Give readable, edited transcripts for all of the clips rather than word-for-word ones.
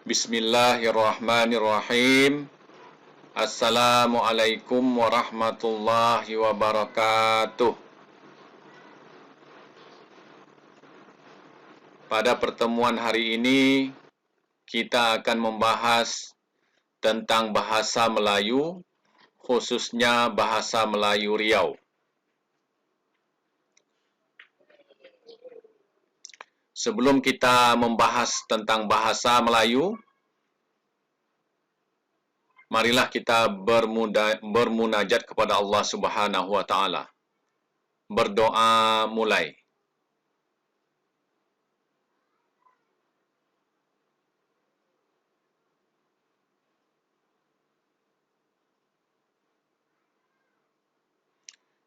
Bismillahirrahmanirrahim. Assalamualaikum warahmatullahi wabarakatuh. Pada pertemuan hari ini, kita akan membahas tentang bahasa Melayu, khususnya bahasa Melayu Riau. Sebelum kita membahas tentang bahasa Melayu, marilah kita bermunajat kepada Allah Subhanahu wa taala. Berdoa mulai.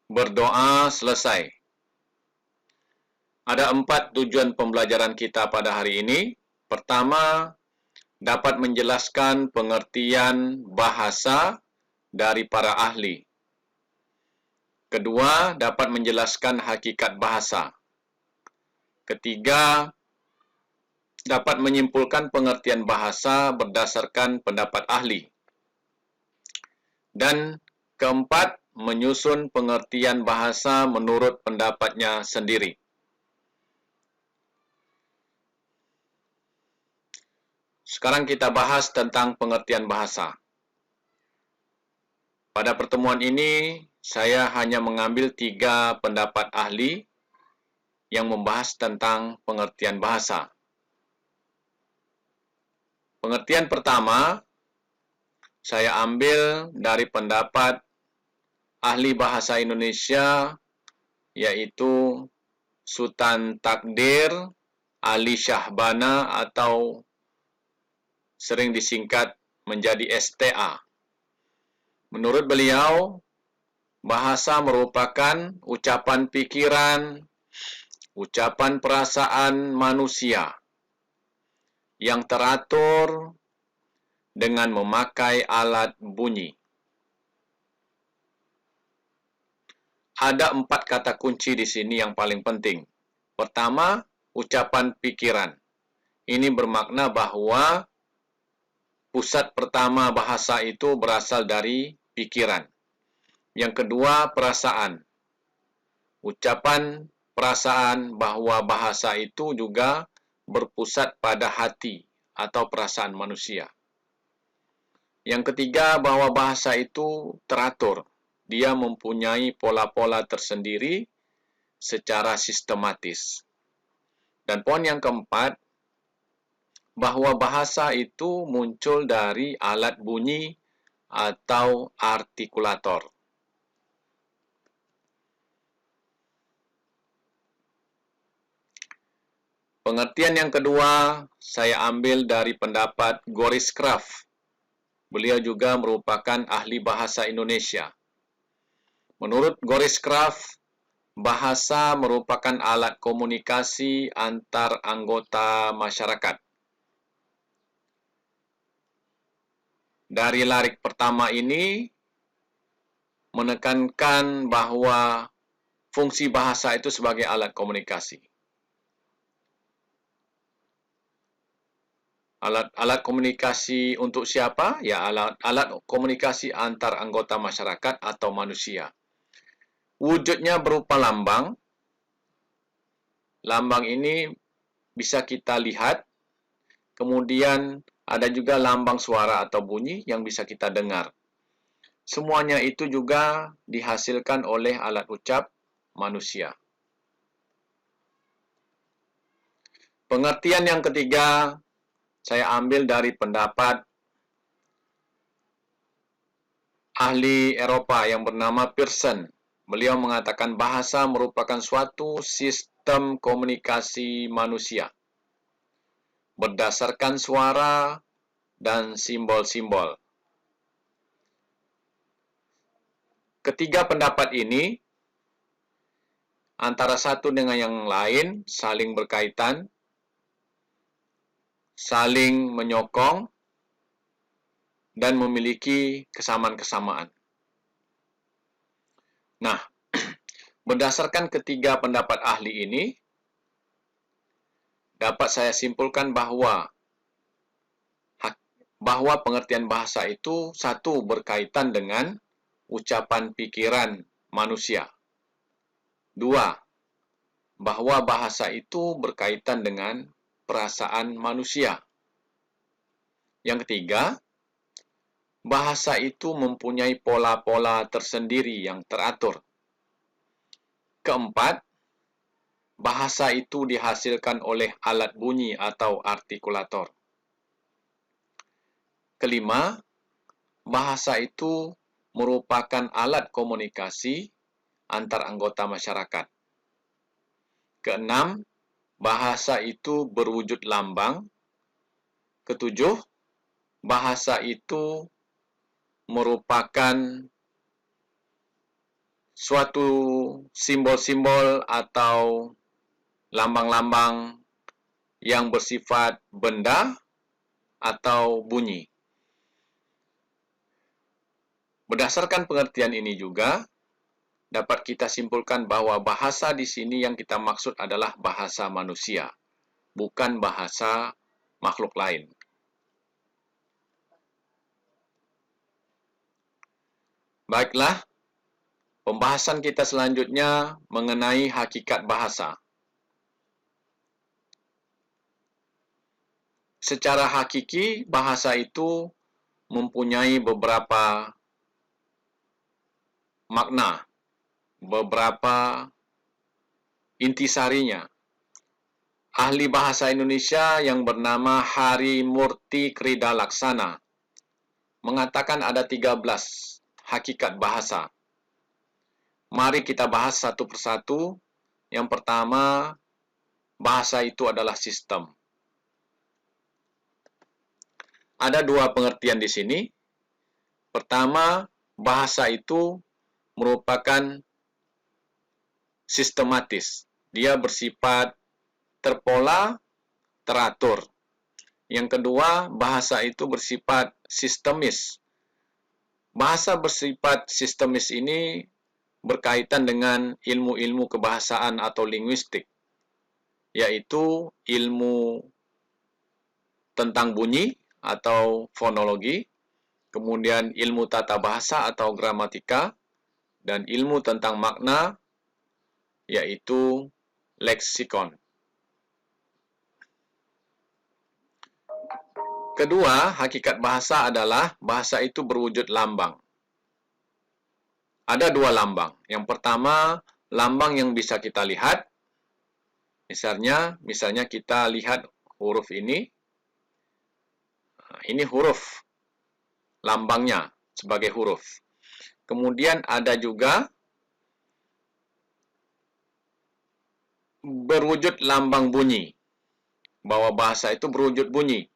Berdoa selesai. Ada 4 tujuan pembelajaran kita pada hari ini. Pertama, dapat menjelaskan pengertian bahasa dari para ahli. Kedua, dapat menjelaskan hakikat bahasa. Ketiga, dapat menyimpulkan pengertian bahasa berdasarkan pendapat ahli. Dan keempat, menyusun pengertian bahasa menurut pendapatnya sendiri. Sekarang kita bahas tentang pengertian bahasa. Pada pertemuan ini, saya hanya mengambil 3 pendapat ahli yang membahas tentang pengertian bahasa. Pengertian pertama, saya ambil dari pendapat ahli bahasa Indonesia, yaitu Sultan Takdir Ali Syahbana atau sering disingkat menjadi STA. Menurut beliau, bahasa merupakan ucapan pikiran, ucapan perasaan manusia yang teratur dengan memakai alat bunyi. Ada 4 kata kunci di sini yang paling penting. Pertama, ucapan pikiran. Ini bermakna bahwa pusat pertama bahasa itu berasal dari pikiran. Yang kedua, perasaan. Ucapan perasaan bahwa bahasa itu juga berpusat pada hati atau perasaan manusia. Yang ketiga, bahwa bahasa itu teratur. Dia mempunyai pola-pola tersendiri secara sistematis. Dan poin yang keempat, bahwa bahasa itu muncul dari alat bunyi atau artikulator. Pengertian yang kedua, saya ambil dari pendapat Goris Kraft. Beliau juga merupakan ahli bahasa Indonesia. Menurut Goris Kraft, bahasa merupakan alat komunikasi antar anggota masyarakat. Dari larik pertama ini menekankan bahwa fungsi bahasa itu sebagai alat komunikasi. Alat komunikasi untuk siapa? Ya, alat komunikasi antar anggota masyarakat atau manusia. Wujudnya berupa lambang. Lambang ini bisa kita lihat. Kemudian ada juga lambang suara atau bunyi yang bisa kita dengar. Semuanya itu juga dihasilkan oleh alat ucap manusia. Pengertian yang ketiga, saya ambil dari pendapat ahli Eropa yang bernama Pearson. Beliau mengatakan bahasa merupakan suatu sistem komunikasi manusia berdasarkan suara dan simbol-simbol. Ketiga pendapat ini antara satu dengan yang lain saling berkaitan, saling menyokong, dan memiliki kesamaan-kesamaan. Nah, berdasarkan ketiga pendapat ahli ini, dapat saya simpulkan bahwa bahwa pengertian bahasa itu satu berkaitan dengan ucapan pikiran manusia. Dua, bahwa bahasa itu berkaitan dengan perasaan manusia. Yang ketiga, bahasa itu mempunyai pola-pola tersendiri yang teratur. Keempat, bahasa itu dihasilkan oleh alat bunyi atau artikulator. Kelima, bahasa itu merupakan alat komunikasi antar anggota masyarakat. Keenam, bahasa itu berwujud lambang. Ketujuh, bahasa itu merupakan suatu simbol-simbol atau lambang-lambang yang bersifat benda atau bunyi. Berdasarkan pengertian ini juga, dapat kita simpulkan bahwa bahasa di sini yang kita maksud adalah bahasa manusia, bukan bahasa makhluk lain. Baiklah, pembahasan kita selanjutnya mengenai hakikat bahasa. Secara hakiki, bahasa itu mempunyai beberapa makna, beberapa intisarinya. Ahli bahasa Indonesia yang bernama Hari Murti Krida Laksana mengatakan ada 13 hakikat bahasa. Mari kita bahas satu persatu. Yang pertama, bahasa itu adalah sistem. Ada dua pengertian di sini. Pertama, bahasa itu merupakan sistematis. Dia bersifat terpola, teratur. Yang kedua, bahasa itu bersifat sistemis. Bahasa bersifat sistemis ini berkaitan dengan ilmu-ilmu kebahasaan atau linguistik, yaitu ilmu tentang bunyi atau fonologi, kemudian ilmu tata bahasa atau gramatika, dan ilmu tentang makna, yaitu leksikon. Kedua, hakikat bahasa adalah bahasa itu berwujud lambang. Ada dua lambang. Yang pertama, lambang yang bisa kita lihat. Misalnya kita lihat huruf ini. Ini huruf lambangnya sebagai huruf. Kemudian ada juga berwujud lambang bunyi. Bahwa bahasa itu berwujud bunyi.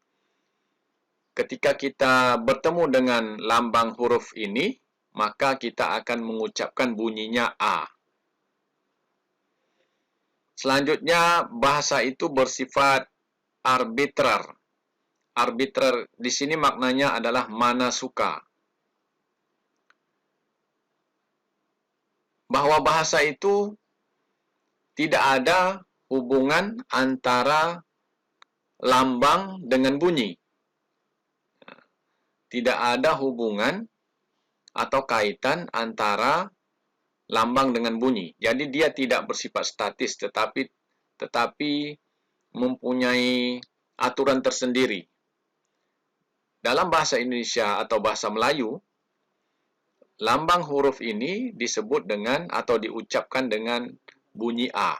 Ketika kita bertemu dengan lambang huruf ini, maka kita akan mengucapkan bunyinya A. Selanjutnya, bahasa itu bersifat arbitrer. Arbitrer di sini maknanya adalah mana suka. Bahwa bahasa itu tidak ada hubungan antara lambang dengan bunyi. Tidak ada hubungan atau kaitan antara lambang dengan bunyi. Jadi dia tidak bersifat statis, tetapi mempunyai aturan tersendiri. Dalam bahasa Indonesia atau bahasa Melayu, lambang huruf ini disebut dengan atau diucapkan dengan bunyi A.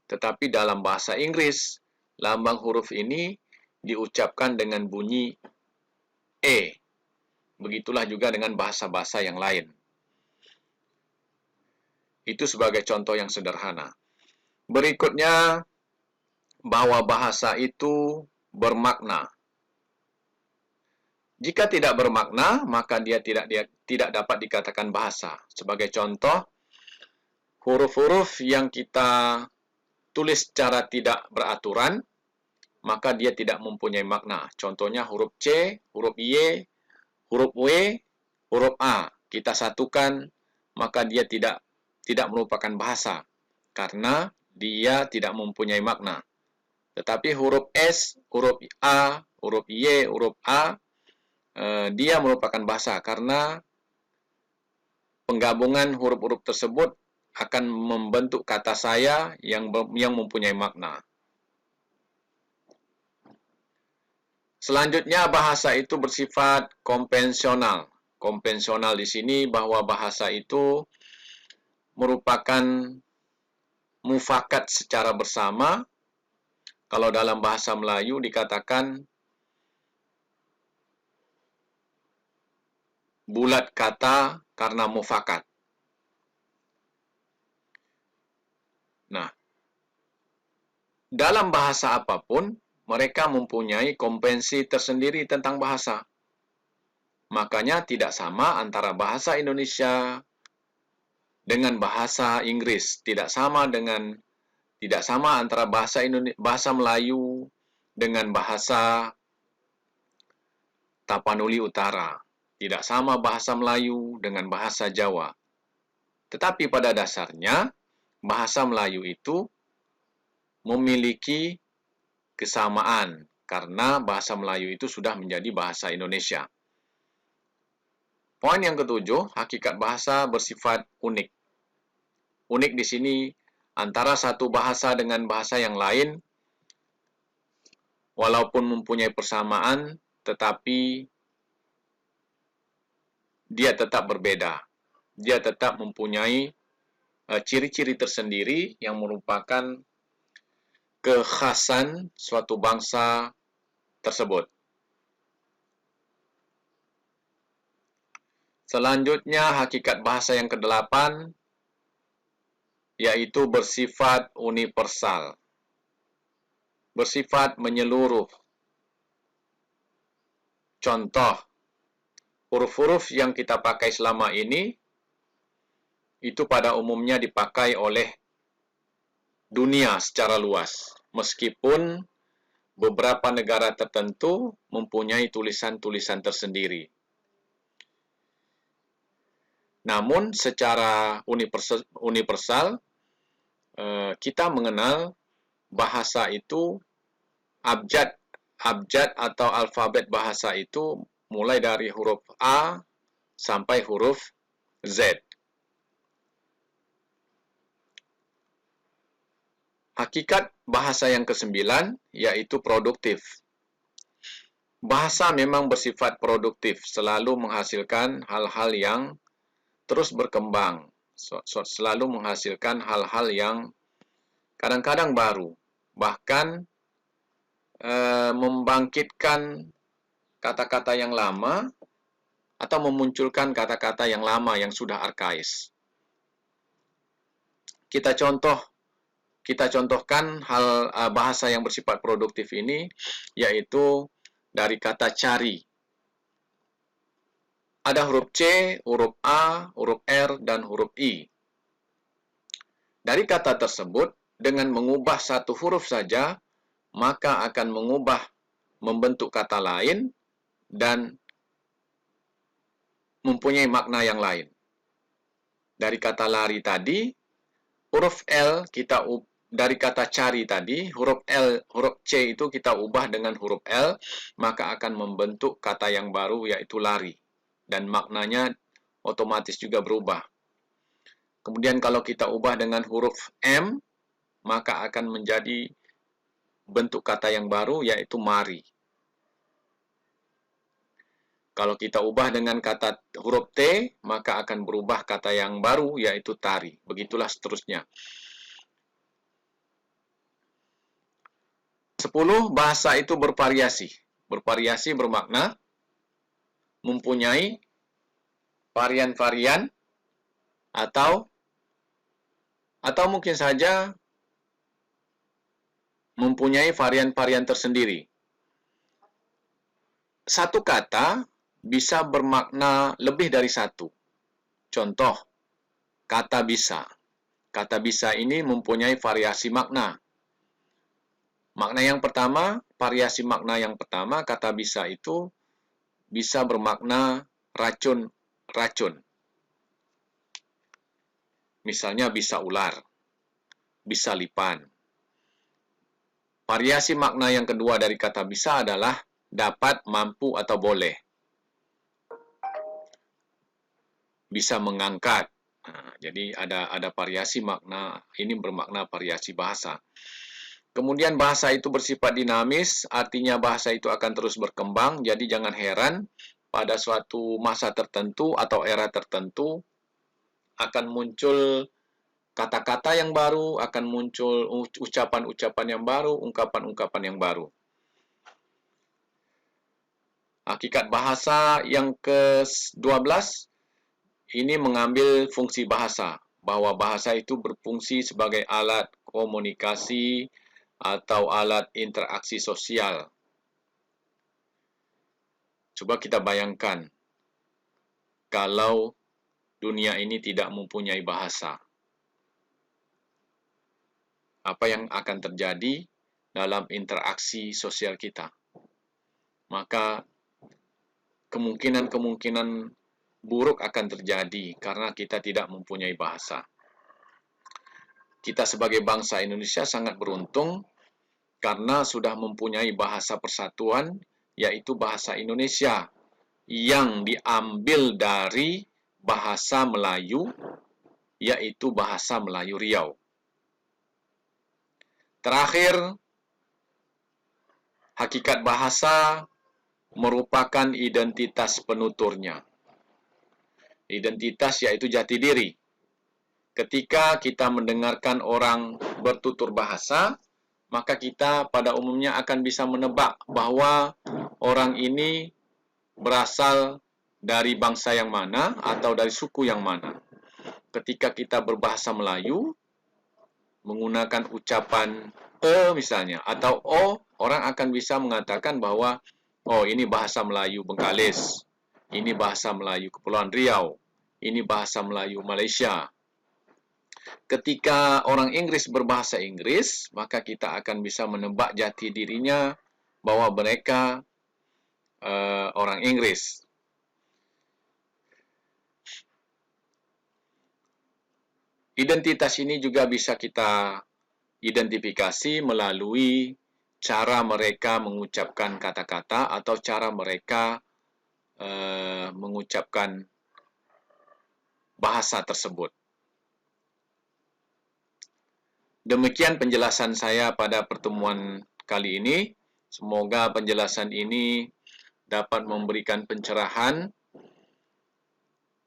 Tetapi dalam bahasa Inggris, lambang huruf ini diucapkan dengan bunyi E. Begitulah juga dengan bahasa-bahasa yang lain. Itu sebagai contoh yang sederhana. Berikutnya, bahwa bahasa itu bermakna. Jika tidak bermakna, maka dia tidak dapat dikatakan bahasa. Sebagai contoh, huruf-huruf yang kita tulis secara tidak beraturan, maka dia tidak mempunyai makna. Contohnya huruf C, huruf Y, huruf W, huruf A. Kita satukan, maka dia tidak merupakan bahasa, karena dia tidak mempunyai makna. Tetapi huruf S, huruf A, huruf Y, huruf A, dia merupakan bahasa karena penggabungan huruf-huruf tersebut akan membentuk kata saya yang mempunyai makna. Selanjutnya, bahasa itu bersifat konvensional. Konvensional di sini bahwa bahasa itu merupakan mufakat secara bersama. Kalau dalam bahasa Melayu dikatakan bulat kata karena mufakat. Nah, dalam bahasa apapun, mereka mempunyai konvensi tersendiri tentang bahasa. Makanya tidak sama antara bahasa Indonesia dengan bahasa Inggris, tidak sama antara bahasa Melayu dengan bahasa Tapanuli Utara, tidak sama bahasa Melayu dengan bahasa Jawa. Tetapi pada dasarnya bahasa Melayu itu memiliki kesamaan karena bahasa Melayu itu sudah menjadi bahasa Indonesia. Poin yang ketujuh, hakikat bahasa bersifat unik. Unik di sini antara satu bahasa dengan bahasa yang lain, walaupun mempunyai persamaan, tetapi dia tetap berbeda. Dia tetap mempunyai ciri-ciri tersendiri yang merupakan kekhasan suatu bangsa tersebut. Selanjutnya, hakikat bahasa yang kedelapan, yaitu bersifat universal. Bersifat menyeluruh. Contoh, huruf-huruf yang kita pakai selama ini, itu pada umumnya dipakai oleh dunia secara luas. Meskipun beberapa negara tertentu mempunyai tulisan-tulisan tersendiri. Namun secara universal, kita mengenal bahasa itu, abjad atau alfabet bahasa itu mulai dari huruf A sampai huruf Z. Hakikat bahasa yang kesembilan, yaitu produktif. Bahasa memang bersifat produktif, selalu menghasilkan hal-hal yang terus berkembang, selalu menghasilkan hal-hal yang kadang-kadang baru, bahkan membangkitkan kata-kata yang lama atau memunculkan kata-kata yang lama yang sudah arkais. Kita contohkan hal bahasa yang bersifat produktif ini, yaitu dari kata cari. Ada huruf C, huruf A, huruf R, dan huruf I. Dari kata tersebut, dengan mengubah satu huruf saja, maka akan membentuk kata lain dan mempunyai makna yang lain. Dari kata lari tadi, huruf L dari kata cari tadi, huruf C itu kita ubah dengan huruf L, maka akan membentuk kata yang baru, yaitu lari. Dan maknanya otomatis juga berubah. Kemudian kalau kita ubah dengan huruf M, maka akan menjadi bentuk kata yang baru, yaitu mari. Kalau kita ubah dengan kata huruf T, maka akan berubah kata yang baru, yaitu tari. Begitulah seterusnya. 10. Bahasa itu bervariasi. Bervariasi bermakna mempunyai varian-varian atau mungkin saja mempunyai varian-varian tersendiri. Satu kata bisa bermakna lebih dari satu. Contoh, kata bisa. Kata bisa ini mempunyai variasi makna. Makna yang pertama, variasi makna yang pertama, kata bisa itu bisa bermakna racun. Misalnya bisa ular, bisa lipan. Variasi makna yang kedua dari kata bisa adalah dapat, mampu, atau boleh. bisa mengangkat. Jadi ada variasi makna, ini bermakna variasi bahasa. Kemudian bahasa itu bersifat dinamis, artinya bahasa itu akan terus berkembang, jadi jangan heran pada suatu masa tertentu atau era tertentu akan muncul kata-kata yang baru, akan muncul ucapan-ucapan yang baru, ungkapan-ungkapan yang baru. Hakikat bahasa yang ke-12 ini mengambil fungsi bahasa, bahwa bahasa itu berfungsi sebagai alat komunikasi atau alat interaksi sosial. Coba kita bayangkan, kalau dunia ini tidak mempunyai bahasa, apa yang akan terjadi dalam interaksi sosial kita? Maka kemungkinan-kemungkinan buruk akan terjadi karena kita tidak mempunyai bahasa. Kita sebagai bangsa Indonesia sangat beruntung karena sudah mempunyai bahasa persatuan, yaitu bahasa Indonesia, yang diambil dari bahasa Melayu, yaitu bahasa Melayu Riau. Terakhir, hakikat bahasa merupakan identitas penuturnya. Identitas yaitu jati diri. Ketika kita mendengarkan orang bertutur bahasa, maka kita pada umumnya akan bisa menebak bahwa orang ini berasal dari bangsa yang mana atau dari suku yang mana. Ketika kita berbahasa Melayu, menggunakan ucapan misalnya, atau orang akan bisa mengatakan bahwa ini bahasa Melayu Bengkalis, ini bahasa Melayu Kepulauan Riau, ini bahasa Melayu Malaysia. Ketika orang Inggris berbahasa Inggris, maka kita akan bisa menebak jati dirinya bahwa mereka orang Inggris. Identitas ini juga bisa kita identifikasi melalui cara mereka mengucapkan kata-kata atau cara mereka mengucapkan bahasa tersebut. Demikian penjelasan saya pada pertemuan kali ini. Semoga penjelasan ini dapat memberikan pencerahan.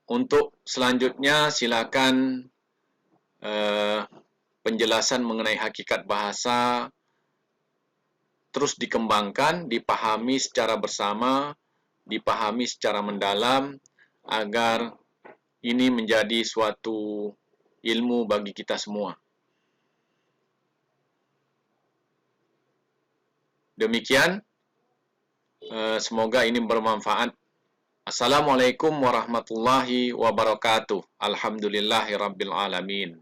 Untuk selanjutnya, silakan penjelasan mengenai hakikat bahasa terus dikembangkan, dipahami secara bersama, dipahami secara mendalam, agar ini menjadi suatu ilmu bagi kita semua. Demikian, semoga ini bermanfaat. Assalamualaikum warahmatullahi wabarakatuh. Alhamdulillahirabbil alamin.